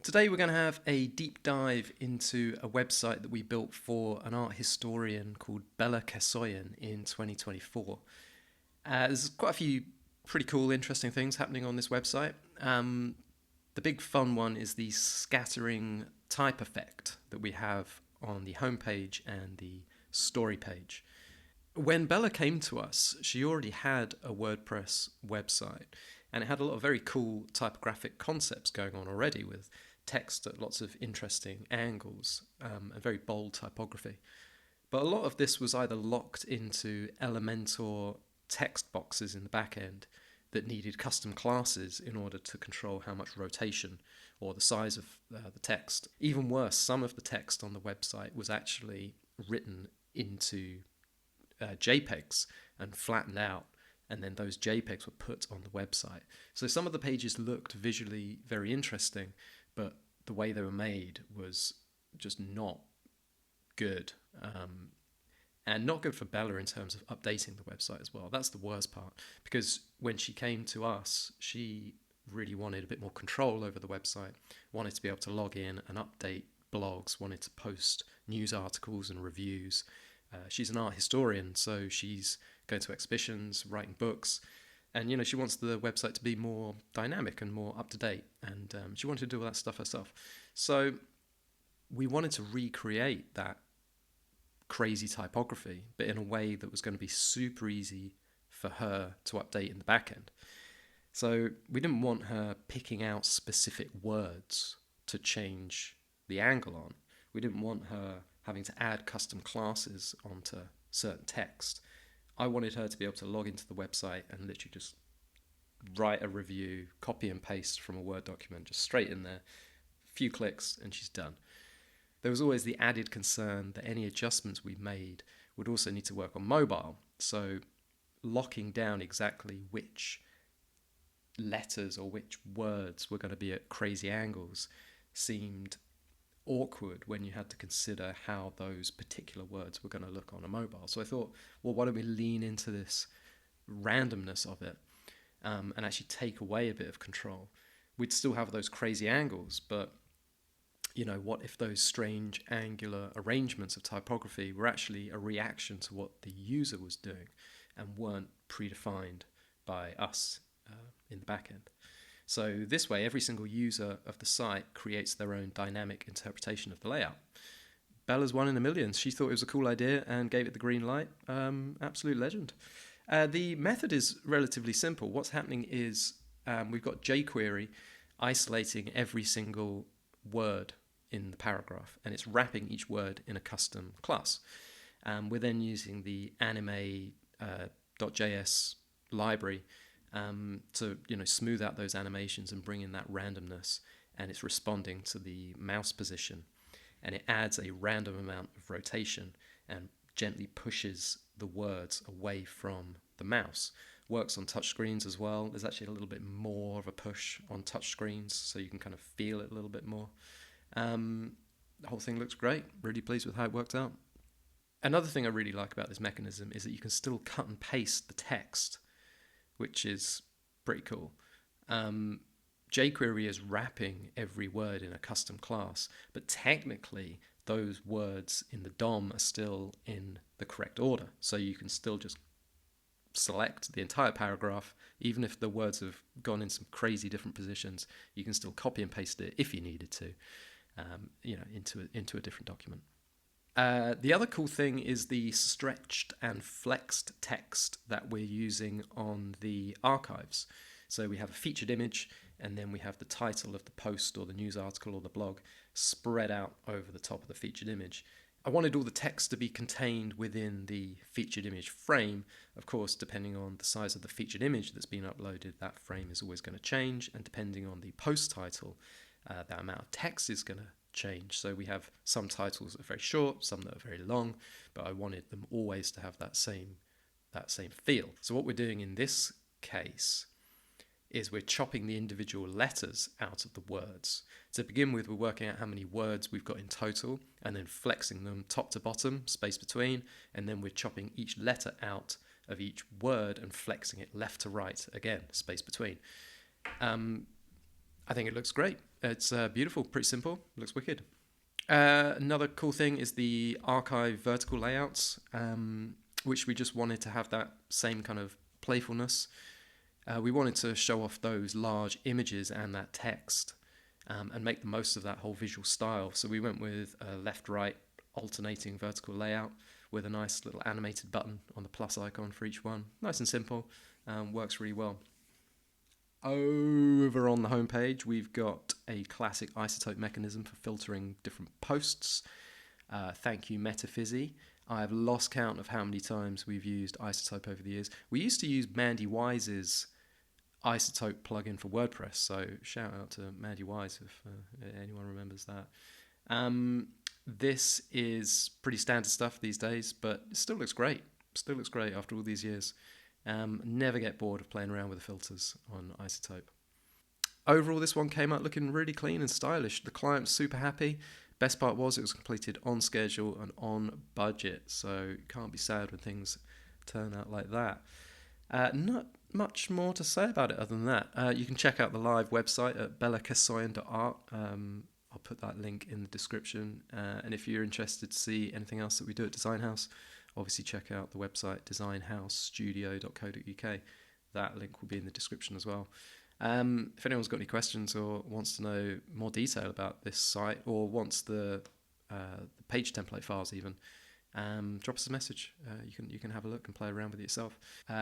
Today we're going to have a deep dive into a website that we built for an art historian called Bella Kessoyan in 2024. There's quite a few pretty cool, interesting things happening on this website. The big fun one is the scattering type effect that we have on the homepage and the story page. When Bella came to us, she already had a WordPress website, and it had a lot of very cool typographic concepts going on already with text at lots of interesting angles and very bold typography. But a lot of this was either locked into Elementor text boxes in the back end that needed custom classes in order to control how much rotation or the size of the text. Even worse, some of the text on the website was actually written into JPEGs and flattened out, and then those JPEGs were put on the website. So some of the pages looked visually very interesting, but the way they were made was just not good. And not good for Bella in terms of updating the website as well. That's the worst part, because when she came to us, she really wanted a bit more control over the website, wanted to be able to log in and update blogs, wanted to post news articles and reviews. She's an art historian, so she's going to exhibitions, writing books, and she wants the website to be more dynamic and more up to date, and she wanted to do all that stuff herself. So we wanted to recreate that crazy typography, but in a way that was going to be super easy for her to update in the back end. So we didn't want her picking out specific words to change the angle on. We didn't want her having to add custom classes onto certain text. I wanted her to be able to log into the website and literally just write a review, copy and paste from a Word document, just straight in there, a few clicks, and she's done. There was always the added concern that any adjustments we made would also need to work on mobile. So locking down exactly which letters or which words were going to be at crazy angles seemed awkward when you had to consider how those particular words were going to look on a mobile. So I thought, well, why don't we lean into this randomness of it and actually take away a bit of control? We'd still have those crazy angles, but what if those strange angular arrangements of typography were actually a reaction to what the user was doing and weren't predefined by us in the back end? So this way, every single user of the site creates their own dynamic interpretation of the layout. Bella's one in a million. She thought it was a cool idea and gave it the green light. Absolute legend. The method is relatively simple. What's happening is we've got jQuery isolating every single word in the paragraph, and it's wrapping each word in a custom class. We're then using the anime.js library to smooth out those animations and bring in that randomness, and it's responding to the mouse position, and it adds a random amount of rotation and gently pushes the words away from the mouse. Works on touchscreens as well. There's actually a little bit more of a push on touchscreens, so you can kind of feel it a little bit more. The whole thing looks great. Really pleased with how it worked out. Another thing I really like about this mechanism is that you can still cut and paste the text, which is pretty cool. jQuery is wrapping every word in a custom class, but technically those words in the DOM are still in the correct order. So you can still just select the entire paragraph, even if the words have gone in some crazy different positions, you can still copy and paste it if you needed to, into a different document. The other cool thing is the stretched and flexed text that we're using on the archives. So we have a featured image, and then we have the title of the post or the news article or the blog spread out over the top of the featured image. I wanted all the text to be contained within the featured image frame. Of course, depending on the size of the featured image that's been uploaded, that frame is always going to change, and depending on the post title, that amount of text is going to change. So we have some titles that are very short, some that are very long, but I wanted them always to have that same feel. So what we're doing in this case is we're chopping the individual letters out of the words. To begin with, we're working out how many words we've got in total and then flexing them top to bottom, space between, and then we're chopping each letter out of each word and flexing it left to right, again, space between. I think it looks great. It's beautiful, pretty simple, looks wicked. Another cool thing is the archive vertical layouts, which we just wanted to have that same kind of playfulness. We wanted to show off those large images and that text, and make the most of that whole visual style. So we went with a left-right alternating vertical layout with a nice little animated button on the plus icon for each one. Nice and simple, works really well. Over on the homepage, we've got a classic isotope mechanism for filtering different posts. Thank you, Metaphysi. I have lost count of how many times we've used isotope over the years. We used to use Mandy Wise's isotope plugin for WordPress, so shout out to Mandy Wise if anyone remembers that. This is pretty standard stuff these days, but it still looks great. Still looks great after all these years. Never get bored of playing around with the filters on isotope. Overall, this one came out looking really clean and stylish. The client's super happy. Best part was it was completed on schedule and on budget, so can't be sad when things turn out like that. Not much more to say about it other than that. You can check out the live website at bellacassoyan.art. I'll put that link in the description. And if you're interested to see anything else that we do at Design House, obviously check out the website designhousestudio.co.uk. That link will be in the description as well. If anyone's got any questions or wants to know more detail about this site or wants the page template files even, drop us a message. You can have a look and play around with it yourself.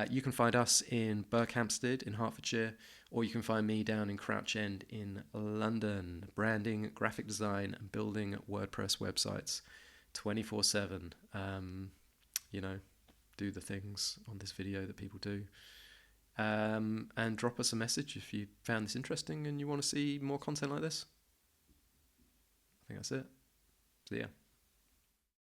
You can find us in Berkhamsted in Hertfordshire, or you can find me down in Crouch End in London, branding, graphic design, and building WordPress websites 24/7. Do the things on this video that people do. And drop us a message if you found this interesting and you want to see more content like this. I think that's it. See ya.